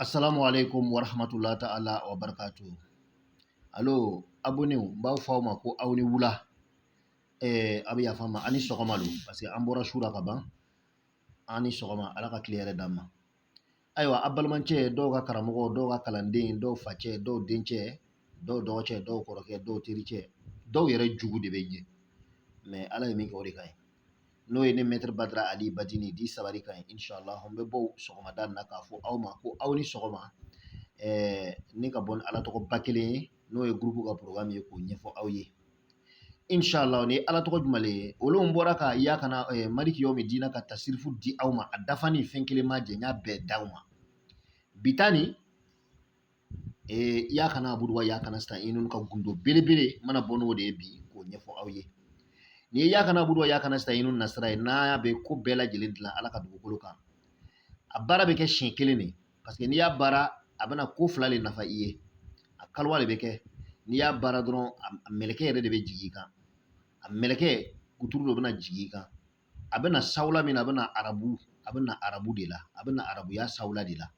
Assalamualaikum warahmatullahi ta'ala wabarakatuh. Alo, abonnez-vous. M'b'aw fɔ aw ma ko aw ni wula. A bɛ yafa n ma ani sɔgɔma don parce que an bɔra su la ka ban. An ni sɔgɔma Ala ka tile yɛrɛ d'an ma. Ayiwa a balimacɛ, dɔw ka karamɔgɔ, dɔw ka kalanden, dɔw facɛ, dɔw dencɛ, dɔw dɔgɔcɛ, dɔw kɔrɔkɛ, dɔw tericɛ, dɔw yɛrɛ jugu de bɛ jɛ. Mais Ala ye min kɛ o de ka ɲi. N'o ye ne Maître Badara Ali Badini di sabari kan inshallah n bɛ bɔ sɔgɔmada in na k'a fɔ aw ma ko aw ni sɔgɔma. Ne ka bɔ ni Ala tɔgɔ ba kelen ye n'o ye groupe ka programme ye k'o ɲɛfɔ aw ye. Inshallah ni Ala tɔgɔ jumɛn ye olu bɔra ka ya kana Maliki Yawmi Dina ka tasirifu di aw ma a dafani fɛn kelen ma jɛ n y'a bɛɛ d'aw ma. Bitani ya kana abudu wa ya kana nasta'inu ka gundo belebele mana bɔ n'o de ye bi k'o ɲɛfɔ aw ye. Ni ye ya kana abudu wa ya kana nasta'inu nasira ye n'a bɛ ko bɛɛ lajɛlen dilan Ala ka dugukolo kan. A baara bɛ kɛ siɲɛ kelen de parce que n'i y'a baara a bɛna ko fila de nafa i ye. A kaliwa de bɛ kɛ n'i y'a baara dɔrɔn a mɛlɛkɛ yɛrɛ de bɛ jigin i kan. A mɛlɛkɛ kuturu dɔ bɛna jigin i kan. A bɛna sawula min na a bɛna arabu de la. A bɛna arabuya sawula de la.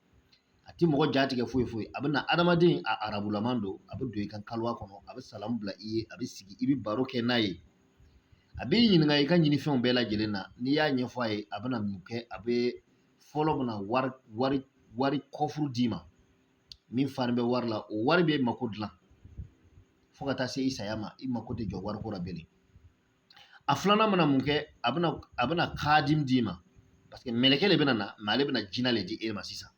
A ti mɔgɔ jatigɛ foyi foyi. A bɛna adamaden a arabulaman don a bɛ don i ka kaliwa kɔnɔ a bɛ salamu bila i ye a bɛ sigi i bɛ baro kɛ n'a ye. A b'i ɲininka i ka ɲinifɛnw bɛɛ lajɛlen na n'i y'a ɲɛfɔ a ye a bɛna mun kɛ a bɛ fɔlɔ bɛna wari kɔfuru d'i ma min fari bɛ wari la o wari bɛ mako dilan fo ka taa se i saya ma i mako tɛ jɔ wari ko la bilen. A filanan mana mun kɛ a bɛna kadim d'i ma parce que mɛlɛkɛ de bɛna na mais ale bɛna jinɛ le di e ma sisan.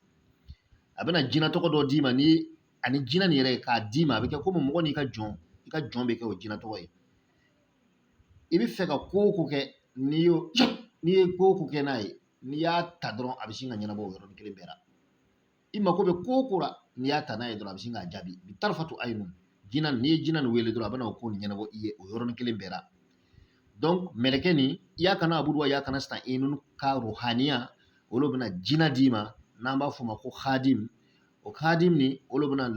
A bɛna jinɛ tɔgɔ dɔ d'i ma ni ani jinɛ nin yɛrɛ k'a d'i ma a bɛ kɛ komi mɔgɔ n'i ka jɔn bɛ kɛ o jinɛ tɔgɔ ye. I bɛ fɛ ka ko o ko kɛ n'i ye ko o ko kɛ n'a ye n'i y'a ta dɔrɔn a bɛ sin ka ɲɛnabɔ o yɔrɔnin kelen bɛɛ la. I mako bɛ ko o ko la n'i y'a ta n'a ye dɔrɔn a bɛ sin k'a jaabi bi tarifatu ayinu jinɛ n'i ye jinɛ nin wele dɔrɔn a bɛna o ko nin ɲɛnabɔ i ye o yɔrɔnin kelen bɛɛ la. Donc mɛlɛkɛ nin ya kana abudu wa ya kana nasta'inu ka ruhaniya olu bɛna jinɛ d'i ma n'an b'a fɔ o ma ko khadim. O khadim nin olu bɛna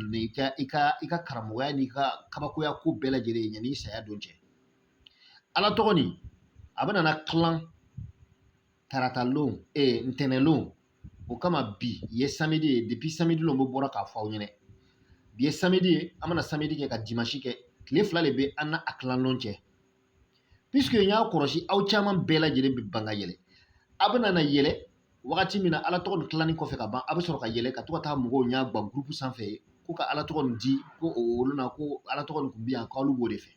i ka karamɔgɔya n'i ka kabakoya ko bɛɛ lajɛlen yanni saya don cɛ. Ala tɔgɔ nin a bɛna na kilan taratalon ntɛnɛnlon o kama bi ye samedi ye depuis samedi lon bɛ bɔra k'a fɔ aw ɲɛna bi ye samedi ye an bɛna samedi kɛ ka dimanche kɛ tile fila de bɛ an n'a kilanlon cɛ puisque n y'a kɔlɔsi aw caman bɛɛ lajɛlen bɛ ban ka yɛlɛ a bɛna na yɛlɛ wagati min na Ala tɔgɔ nin kilanni kɔfɛ ka ban a bɛ sɔrɔ ka yɛlɛ ka to ka taa mɔgɔw ɲɛ gan groupe sanfɛ ko ka Ala tɔgɔ nin di ko olu na ko Ala tɔgɔ nin tun bɛ yan k'olu b'o de fɛ.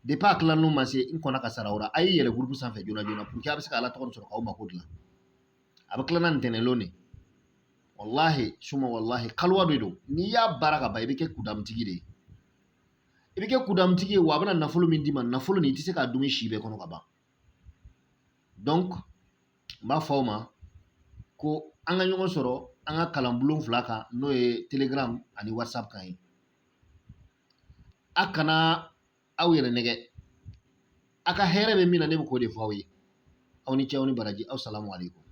Depuis a kilanlon ma se n kɔnna ka sara o la a ye yɛlɛ groupe sanfɛ joona joona pour que a bɛ se ka Ala tɔgɔ nin sɔrɔ k'aw mako dilan. A bɛ kilan ntɛnɛnlon de wallahi suma wallahi kaliwa de don n'i y'a baara ka ban i bɛ kɛ kudamutigi de ye. I bɛ kɛ kudamutigi ye wa a bɛna nafolo min d'i ma nafolo nin i tɛ se k'a dun si bɛɛ kɔnɔ ka ban. Donc n b'a fɔ aw ma ko an ka ɲɔgɔn sɔrɔ an ka kalanbulon fila kan n'o ye telegram ani whatsapp kan ye. A kana aw yɛrɛ nɛgɛ a ka hɛrɛ bɛ min na ne bɛ k'o de fɔ aw ye aw ni ce aw ni baraji aw salamu aleykum.